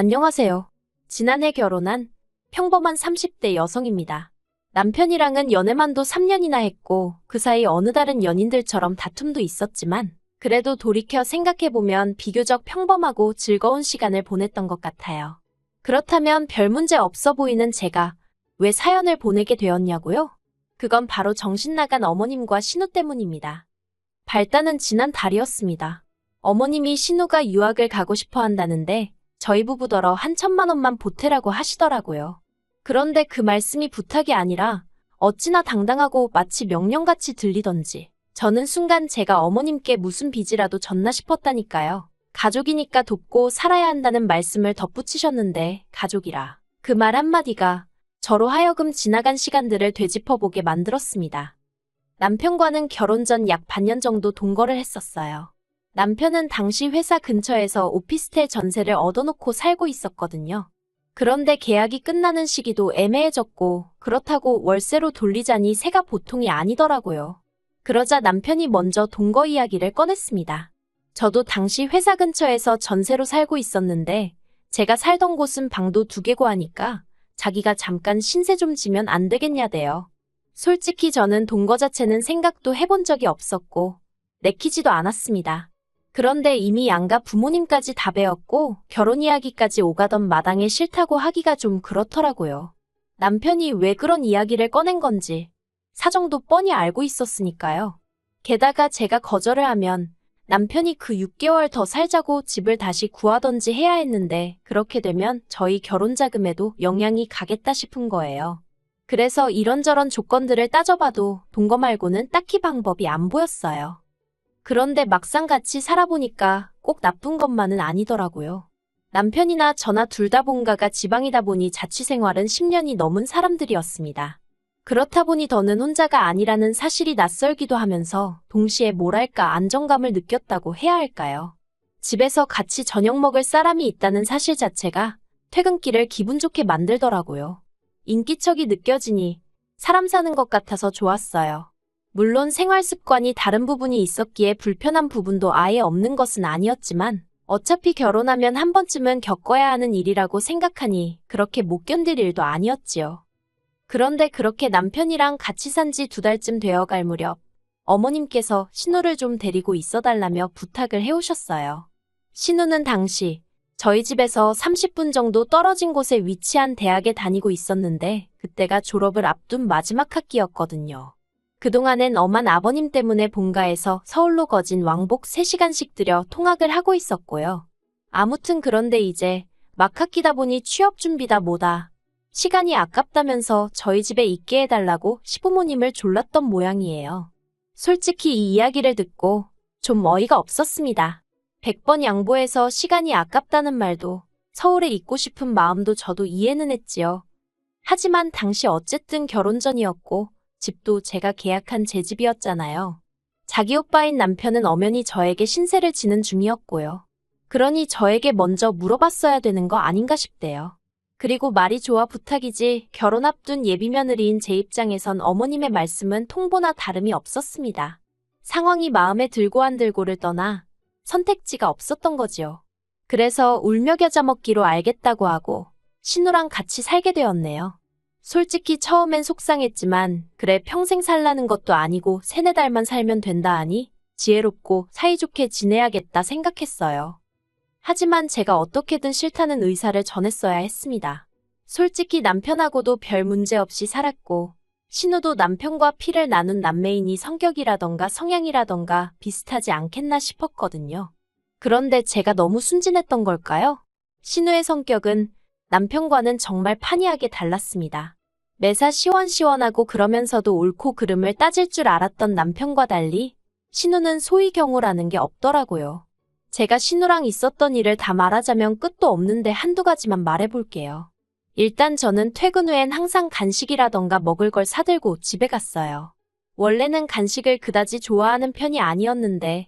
안녕하세요. 지난해 결혼한 평범한 30대 여성입니다. 남편이랑은 연애만도 3년이나 했고 그 사이 어느 다른 연인들처럼 다툼도 있었지만 그래도 돌이켜 생각해보면 비교적 평범하고 즐거운 시간을 보냈던 것 같아요. 그렇다면 별 문제 없어 보이는 제가 왜 사연을 보내게 되었냐고요? 그건 바로 정신 나간 어머님과 신우 때문입니다. 발단은 지난 달이었습니다. 어머님이 신우가 유학을 가고 싶어 한다는데 저희 부부더러 한 1,000만 원만 보태라고 하시더라고요. 그런데 그 말씀이 부탁이 아니라 어찌나 당당하고 마치 명령같이 들리던지 저는 순간 제가 어머님께 무슨 빚이라도 졌나 싶었다니까요. 가족이니까 돕고 살아야 한다는 말씀을 덧붙이셨는데 가족이라. 그 말 한마디가 저로 하여금 지나간 시간들을 되짚어보게 만들었습니다. 남편과는 결혼 전 약 반년 정도 동거를 했었어요. 남편은 당시 회사 근처에서 오피스텔 전세를 얻어놓고 살고 있었거든요. 그런데 계약이 끝나는 시기도 애매해졌고 그렇다고 월세로 돌리자니 새가 보통이 아니더라고요. 그러자 남편이 먼저 동거 이야기를 꺼냈습니다. 저도 당시 회사 근처에서 전세로 살고 있었는데 제가 살던 곳은 방도 2개고 하니까 자기가 잠깐 신세 좀 지면 안 되겠냐대요. 솔직히 저는 동거 자체는 생각도 해본 적이 없었고 내키지도 않았습니다. 그런데 이미 양가 부모님까지 다 배웠고 결혼 이야기까지 오가던 마당에 싫다고 하기가 좀 그렇더라고요. 남편이 왜 그런 이야기를 꺼낸 건지 사정도 뻔히 알고 있었으니까요. 게다가 제가 거절을 하면 남편이 그 6개월 더 살자고 집을 다시 구하던지 해야 했는데 그렇게 되면 저희 결혼 자금에도 영향이 가겠다 싶은 거예요. 그래서 이런저런 조건들을 따져봐도 동거 말고는 딱히 방법이 안 보였어요. 그런데 막상 같이 살아보니까 꼭 나쁜 것만은 아니더라고요. 남편이나 저나 둘 다 본가가 지방이다 보니 자취생활은 10년이 넘은 사람들이었습니다. 그렇다 보니 더는 혼자가 아니라는 사실이 낯설기도 하면서 동시에 뭐랄까 안정감을 느꼈다고 해야 할까요? 집에서 같이 저녁 먹을 사람이 있다는 사실 자체가 퇴근길을 기분 좋게 만들더라고요. 인기척이 느껴지니 사람 사는 것 같아서 좋았어요. 물론 생활 습관이 다른 부분이 있었기에 불편한 부분도 아예 없는 것은 아니었지만 어차피 결혼하면 한 번쯤은 겪어야 하는 일이라고 생각하니 그렇게 못 견딜 일도 아니었지요. 그런데 그렇게 남편이랑 같이 산 지 2달쯤 되어갈 무렵 어머님께서 신우를 좀 데리고 있어달라며 부탁을 해오셨어요. 신우는 당시 저희 집에서 30분 정도 떨어진 곳에 위치한 대학에 다니고 있었는데 그때가 졸업을 앞둔 마지막 학기였거든요. 그동안엔 엄한 아버님 때문에 본가에서 서울로 거진 왕복 3시간씩 들여 통학을 하고 있었고요. 아무튼 그런데 이제 막 학기다 보니 취업 준비다 뭐다. 시간이 아깝다면서 저희 집에 있게 해달라고 시부모님을 졸랐던 모양이에요. 솔직히 이 이야기를 듣고 좀 어이가 없었습니다. 100번 양보해서 시간이 아깝다는 말도 서울에 있고 싶은 마음도 저도 이해는 했지요. 하지만 당시 어쨌든 결혼 전이었고 집도 제가 계약한 제 집이었잖아요. 자기 오빠인 남편은 엄연히 저에게 신세를 지는 중이었고요. 그러니 저에게 먼저 물어봤어야 되는 거 아닌가 싶대요. 그리고 말이 좋아 부탁이지 결혼 앞둔 예비며느리인 제 입장에선 어머님의 말씀은 통보나 다름이 없었습니다. 상황이 마음에 들고 안 들고를 떠나 선택지가 없었던 거지요. 그래서 울며 겨자 먹기로 알겠다고 하고 신우랑 같이 살게 되었네요. 솔직히 처음엔 속상했지만 그래 평생 살라는 것도 아니고 3-4달만 살면 된다 하니 지혜롭고 사이좋게 지내야겠다 생각했어요. 하지만 제가 어떻게든 싫다는 의사를 전했어야 했습니다. 솔직히 남편하고도 별 문제 없이 살았고 신우도 남편과 피를 나눈 남매이니 성격이라던가 성향이라던가 비슷하지 않겠나 싶었거든요. 그런데 제가 너무 순진했던 걸까요? 신우의 성격은 남편과는 정말 판이하게 달랐습니다. 매사 시원시원하고 그러면서도 옳고 그름을 따질 줄 알았던 남편과 달리 신우는 소위 경우라는 게 없더라고요. 제가 신우랑 있었던 일을 다 말하자면 끝도 없는데 한두 가지만 말해볼게요. 일단 저는 퇴근 후엔 항상 간식이라던가 먹을 걸 사들고 집에 갔어요. 원래는 간식을 그다지 좋아하는 편이 아니었는데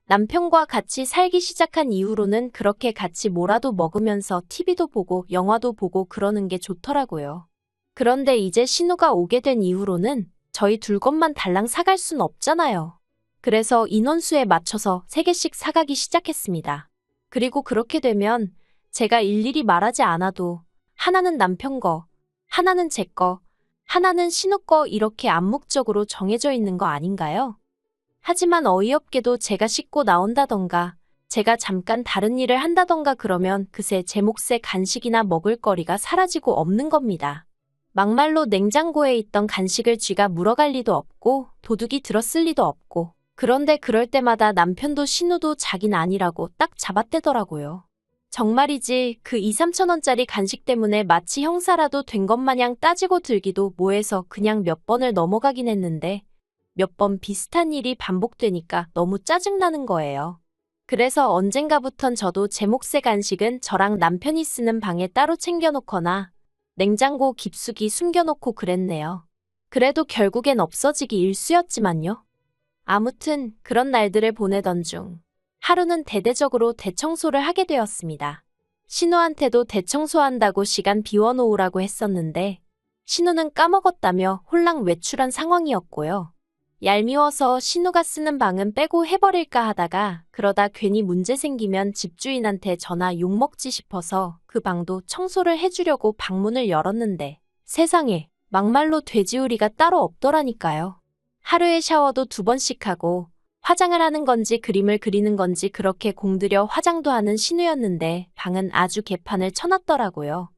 남편과 같이 살기 시작한 이후로는 그렇게 같이 뭐라도 먹으면서 TV도 보고 영화도 보고 그러는 게 좋더라고요. 그런데 이제 신우가 오게 된 이후로는 저희 둘 것만 달랑 사갈 순 없잖아요. 그래서 인원수에 맞춰서 3개씩 사가기 시작했습니다. 그리고 그렇게 되면 제가 일일이 말하지 않아도 하나는 남편 거, 하나는 제 거, 하나는 신우 거 이렇게 암묵적으로 정해져 있는 거 아닌가요? 하지만 어이없게도 제가 씻고 나온다던가 제가 잠깐 다른 일을 한다던가 그러면 그새 제 몫의 간식이나 먹을거리가 사라지고 없는 겁니다. 막말로 냉장고에 있던 간식을 쥐가 물어갈 리도 없고 도둑이 들었을 리도 없고 그런데 그럴 때마다 남편도 신우도 자긴 아니라고 딱 잡아떼더라고요. 정말이지 그 2, 3천 원짜리 간식 때문에 마치 형사라도 된 것 마냥 따지고 들기도 뭐해서 그냥 몇 번을 넘어가긴 했는데 몇 번 비슷한 일이 반복되니까 너무 짜증나는 거예요. 그래서 언젠가부턴 저도 제 몫의 간식은 저랑 남편이 쓰는 방에 따로 챙겨놓거나 냉장고 깊숙이 숨겨놓고 그랬네요. 그래도 결국엔 없어지기 일쑤였지만요. 아무튼 그런 날들을 보내던 중 하루는 대대적으로 대청소를 하게 되었습니다. 신우한테도 대청소한다고 시간 비워놓으라고 했었는데 신우는 까먹었다며 홀랑 외출한 상황이었고요. 얄미워서 신우가 쓰는 방은 빼고 해버릴까 하다가 그러다 괜히 문제 생기면 집주인한테 전화 욕먹지 싶어서 그 방도 청소를 해주려고 방문을 열었는데 세상에 막말로 돼지우리가 따로 없더라니까요. 하루에 샤워도 2번씩 하고 화장을 하는 건지 그림을 그리는 건지 그렇게 공들여 화장도 하는 신우였는데 방은 아주 개판을 쳐놨더라고요.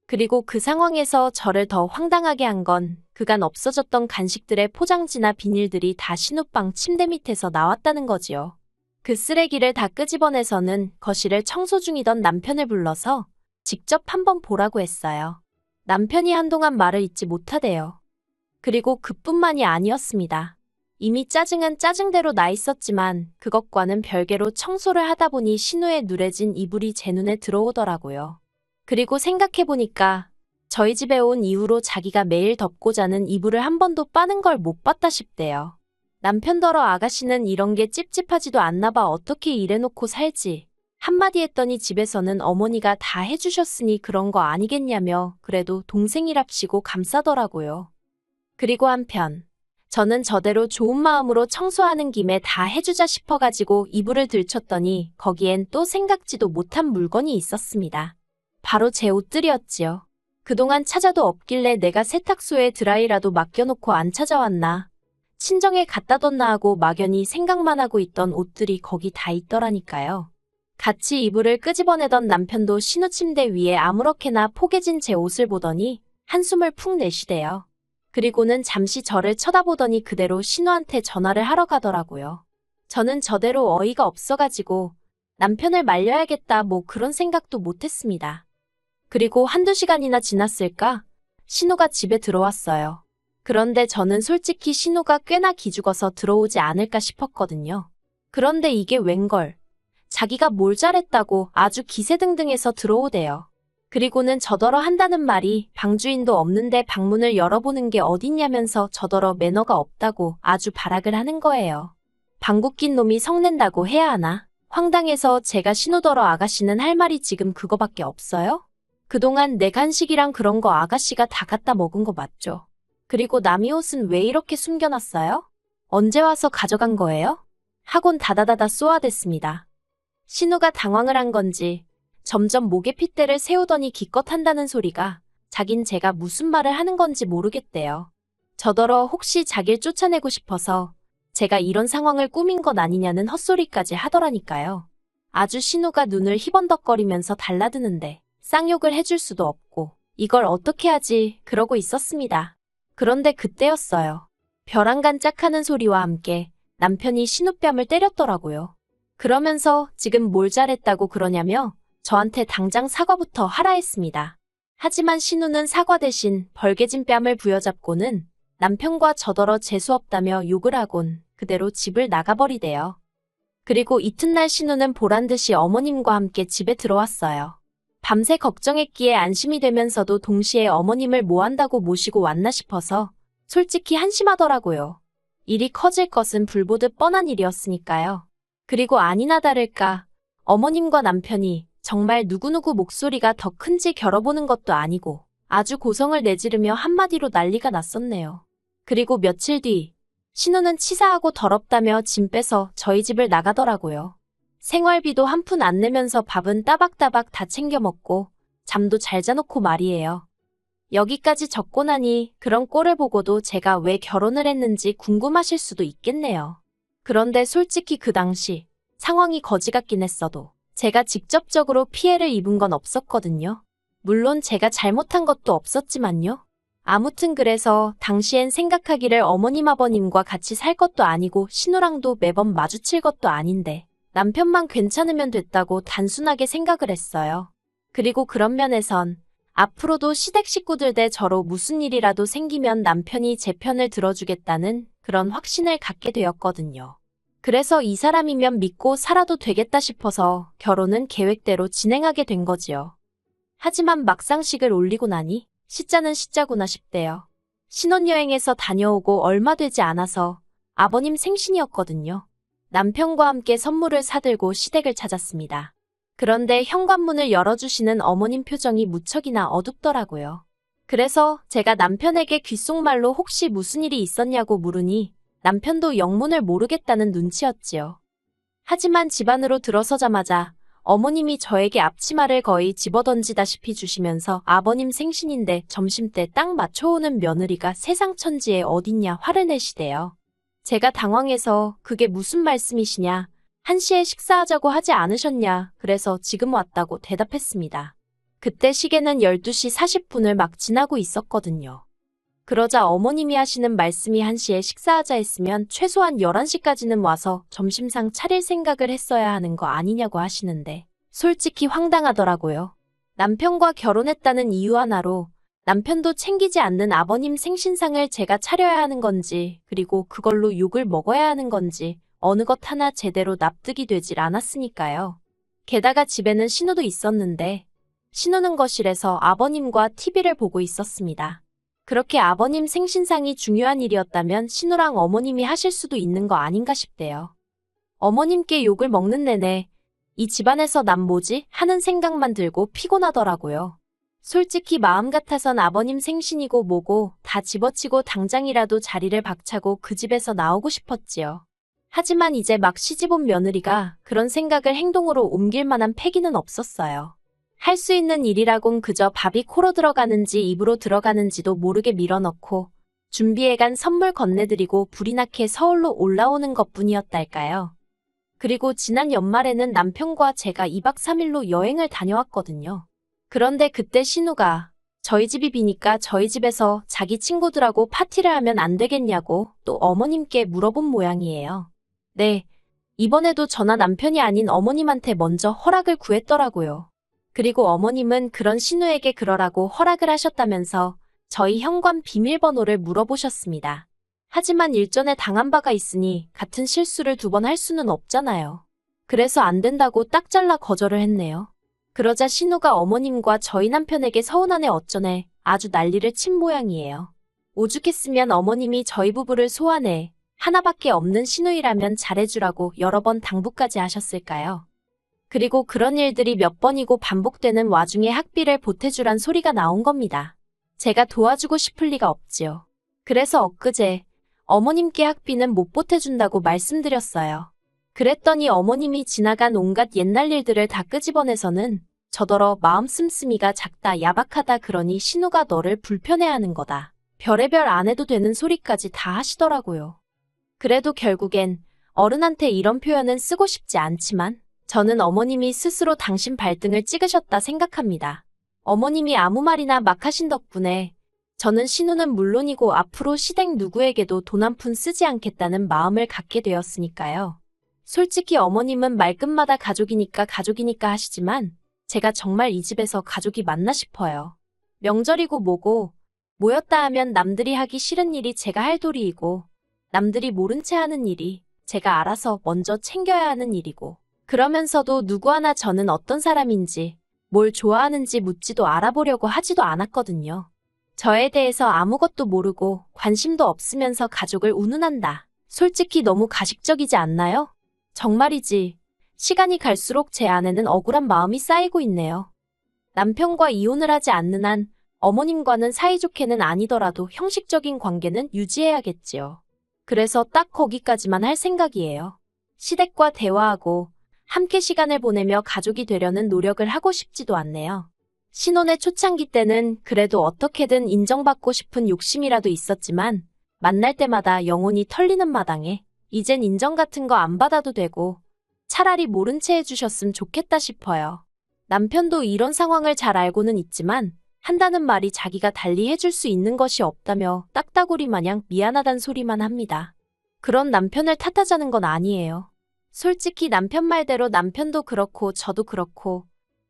그리고 그 상황에서 저를 더 황당하게 한 건 그간 없어졌던 간식들의 포장지나 비닐들이 다 신우방 침대 밑에서 나왔다는 거지요. 그 쓰레기를 다 끄집어내서는 거실을 청소 중이던 남편을 불러서 직접 한번 보라고 했어요. 남편이 한동안 말을 잇지 못하대요. 그리고 그뿐만이 아니었습니다. 이미 짜증은 짜증대로 나 있었지만 그것과는 별개로 청소를 하다 보니 신우의 누래진 이불이 제 눈에 들어오더라고요. 그리고 생각해보니까 저희 집에 온 이후로 자기가 매일 덮고 자는 이불을 한 번도 빠는 걸 못 봤다 싶대요. 남편더러 아가씨는 이런 게 찝찝하지도 않나 봐 어떻게 이래놓고 살지. 한마디 했더니 집에서는 어머니가 다 해주셨으니 그런 거 아니겠냐며 그래도 동생이랍시고 감싸더라고요. 그리고 한편 저는 저대로 좋은 마음으로 청소하는 김에 다 해주자 싶어가지고 이불을 들쳤더니 거기엔 또 생각지도 못한 물건이 있었습니다. 바로 제 옷들이었지요. 그동안 찾아도 없길래 내가 세탁소에 드라이라도 맡겨놓고 안 찾아왔나. 친정에 갖다 뒀나 하고 막연히 생각만 하고 있던 옷들이 거기 다 있더라니까요. 같이 이불을 끄집어내던 남편도 신우 침대 위에 아무렇게나 포개진 제 옷을 보더니 한숨을 푹 내쉬대요. 그리고는 잠시 저를 쳐다보더니 그대로 신우한테 전화를 하러 가더라고요. 저는 저대로 어이가 없어가지고 남편을 말려야겠다 뭐 그런 생각도 못했습니다. 그리고 1~2시간이나 지났을까? 신우가 집에 들어왔어요. 그런데 저는 솔직히 신우가 꽤나 기죽어서 들어오지 않을까 싶었거든요. 그런데 이게 웬걸. 자기가 뭘 잘했다고 아주 기세등등해서 들어오대요. 그리고는 저더러 한다는 말이 방주인도 없는데 방문을 열어보는 게 어딨냐면서 저더러 매너가 없다고 아주 발악을 하는 거예요. 방구 낀 놈이 성낸다고 해야 하나? 황당해서 제가 신우더러 아가씨는 할 말이 지금 그거밖에 없어요? 그동안 내 간식이랑 그런 거 아가씨가 다 갖다 먹은 거 맞죠? 그리고 남이 옷은 왜 이렇게 숨겨놨어요? 언제 와서 가져간 거예요? 하곤 다다다다 쏘아댔습니다. 신우가 당황을 한 건지 점점 목에 핏대를 세우더니 기껏 한다는 소리가 자긴 제가 무슨 말을 하는 건지 모르겠대요. 저더러 혹시 자길 쫓아내고 싶어서 제가 이런 상황을 꾸민 건 아니냐는 헛소리까지 하더라니까요. 아주 신우가 눈을 희번덕거리면서 달라드는데 쌍욕을 해줄 수도 없고 이걸 어떻게 하지 그러고 있었습니다. 그런데 그때였어요. 벼랑간짝하는 소리와 함께 남편이 신우뺨을 때렸더라고요. 그러면서 지금 뭘 잘했다고 그러냐며 저한테 당장 사과부터 하라 했습니다. 하지만 신우는 사과 대신 벌개진 뺨을 부여잡고는 남편과 저더러 재수없다며 욕을 하곤 그대로 집을 나가버리대요. 그리고 이튿날 신우는 보란듯이 어머님과 함께 집에 들어왔어요. 밤새 걱정했기에 안심이 되면서도 동시에 어머님을 뭐 한다고 모시고 왔나 싶어서 솔직히 한심하더라고요. 일이 커질 것은 불보듯 뻔한 일이었으니까요. 그리고 아니나 다를까 어머님과 남편이 정말 누구누구 목소리가 더 큰지 겨뤄보는 것도 아니고 아주 고성을 내지르며 한마디로 난리가 났었네요. 그리고 며칠 뒤 신우는 치사하고 더럽다며 짐 빼서 저희 집을 나가더라고요. 생활비도 한 푼 안 내면서 밥은 따박따박 다 챙겨 먹고 잠도 잘 자놓고 말이에요. 여기까지 적고 나니 그런 꼴을 보고도 제가 왜 결혼을 했는지 궁금하실 수도 있겠네요. 그런데 솔직히 그 당시 상황이 거지 같긴 했어도 제가 직접적으로 피해를 입은 건 없었거든요. 물론 제가 잘못한 것도 없었지만요. 아무튼 그래서 당시엔 생각하기를 어머님 아버님과 같이 살 것도 아니고 신우랑도 매번 마주칠 것도 아닌데 남편만 괜찮으면 됐다고 단순하게 생각을 했어요. 그리고 그런 면에선 앞으로도 시댁 식구들 대 저로 무슨 일이라도 생기면 남편이 제 편을 들어주겠다는 그런 확신을 갖게 되었거든요. 그래서 이 사람이면 믿고 살아도 되겠다 싶어서 결혼은 계획대로 진행하게 된 거지요. 하지만 막상식을 올리고 나니 시자는 시자구나 싶대요. 신혼여행에서 다녀오고 얼마 되지 않아서 아버님 생신이었거든요. 남편과 함께 선물을 사들고 시댁을 찾았습니다. 그런데 현관문을 열어주시는 어머님 표정이 무척이나 어둡더라고요. 그래서 제가 남편에게 귓속말로 혹시 무슨 일이 있었냐고 물으니 남편도 영문을 모르겠다는 눈치였지요. 하지만 집 안으로 들어서자마자 어머님이 저에게 앞치마를 거의 집어던지다시피 주시면서 아버님 생신인데 점심때 딱 맞춰오는 며느리가 세상 천지에 어딨냐 화를 내시대요. 제가 당황해서 그게 무슨 말씀이시냐, 1시에 식사하자고 하지 않으셨냐, 그래서 지금 왔다고 대답했습니다. 그때 시계는 12시 40분을 막 지나고 있었거든요. 그러자 어머님이 하시는 말씀이 1시에 식사하자 했으면 최소한 11시까지는 와서 점심상 차릴 생각을 했어야 하는 거 아니냐고 하시는데 솔직히 황당하더라고요. 남편과 결혼했다는 이유 하나로 남편도 챙기지 않는 아버님 생신상을 제가 차려야 하는 건지 그리고 그걸로 욕을 먹어야 하는 건지 어느 것 하나 제대로 납득이 되질 않았으니까요. 게다가 집에는 신우도 있었는데 신우는 거실에서 아버님과 TV를 보고 있었습니다. 그렇게 아버님 생신상이 중요한 일이었다면 신우랑 어머님이 하실 수도 있는 거 아닌가 싶대요. 어머님께 욕을 먹는 내내 이 집안에서 난 뭐지? 하는 생각만 들고 피곤하더라고요. 솔직히 마음 같아선 아버님 생신이고 뭐고 다 집어치고 당장이라도 자리를 박차고 그 집에서 나오고 싶었지요. 하지만 이제 막 시집온 며느리가 그런 생각을 행동으로 옮길 만한 패기는 없었어요. 할 수 있는 일이라곤 그저 밥이 코로 들어가는지 입으로 들어가는지도 모르게 밀어넣고 준비해간 선물 건네드리고 불이 나게 서울로 올라오는 것뿐이었달까요. 그리고 지난 연말에는 남편과 제가 2박 3일로 여행을 다녀왔거든요. 그런데 그때 신우가 저희 집이 비니까 저희 집에서 자기 친구들하고 파티를 하면 안 되겠냐고 또 어머님께 물어본 모양이에요. 네, 이번에도 저나 남편이 아닌 어머님한테 먼저 허락을 구했더라고요. 그리고 어머님은 그런 신우에게 그러라고 허락을 하셨다면서 저희 현관 비밀번호를 물어보셨습니다. 하지만 일전에 당한 바가 있으니 같은 실수를 2번 할 수는 없잖아요. 그래서 안 된다고 딱 잘라 거절을 했네요. 그러자 신우가 어머님과 저희 남편에게 서운하네 어쩌네 아주 난리를 친 모양이에요. 오죽했으면 어머님이 저희 부부를 소환해 하나밖에 없는 신우이라면 잘해주라고 여러 번 당부까지 하셨을까요? 그리고 그런 일들이 몇 번이고 반복되는 와중에 학비를 보태주란 소리가 나온 겁니다. 제가 도와주고 싶을 리가 없지요. 그래서 엊그제 어머님께 학비는 못 보태준다고 말씀드렸어요. 그랬더니 어머님이 지나간 온갖 옛날 일들을 다 끄집어내서는 저더러 마음 씀씀이가 작다 야박하다 그러니 신우가 너를 불편해하는 거다. 별의별 안 해도 되는 소리까지 다 하시더라고요. 그래도 결국엔 어른한테 이런 표현은 쓰고 싶지 않지만 저는 어머님이 스스로 당신 발등을 찍으셨다 생각합니다. 어머님이 아무 말이나 막 하신 덕분에 저는 신우는 물론이고 앞으로 시댁 누구에게도 돈 한 푼 쓰지 않겠다는 마음을 갖게 되었으니까요. 솔직히 어머님은 말끝마다 가족이니까 하시지만 제가 정말 이 집에서 가족이 맞나 싶어요. 명절이고 뭐고 모였다 하면 남들이 하기 싫은 일이 제가 할 도리이고 남들이 모른 채 하는 일이 제가 알아서 먼저 챙겨야 하는 일이고 그러면서도 누구 하나 저는 어떤 사람인지 뭘 좋아하는지 묻지도 알아보려고 하지도 않았거든요. 저에 대해서 아무것도 모르고 관심도 없으면서 가족을 운운한다. 솔직히 너무 가식적이지 않나요? 정말이지. 시간이 갈수록 제 안에는 억울한 마음이 쌓이고 있네요. 남편과 이혼을 하지 않는 한 어머님과는 사이좋게는 아니더라도 형식적인 관계는 유지해야겠지요. 그래서 딱 거기까지만 할 생각이에요. 시댁과 대화하고 함께 시간을 보내며 가족이 되려는 노력을 하고 싶지도 않네요. 신혼의 초창기 때는 그래도 어떻게든 인정받고 싶은 욕심이라도 있었지만 만날 때마다 영혼이 털리는 마당에 이젠 인정 같은 거 안 받아도 되고 차라리 모른 채 해주셨으면 좋겠다 싶어요. 남편도 이런 상황을 잘 알고는 있지만 한다는 말이 자기가 달리 해줄 수 있는 것이 없다며 딱따구리 마냥 미안하단 소리만 합니다. 그런 남편을 탓하자는 건 아니에요. 솔직히 남편 말대로 남편도 그렇고 저도 그렇고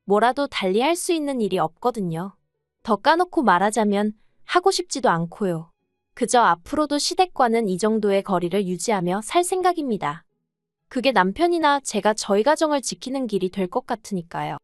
뭐라도 달리 할 수 있는 일이 없거든요. 더 까놓고 말하자면 하고 싶지도 않고요. 그저 앞으로도 시댁과는 이 정도의 거리를 유지하며 살 생각입니다. 그게 남편이나 제가 저희 가정을 지키는 길이 될 것 같으니까요.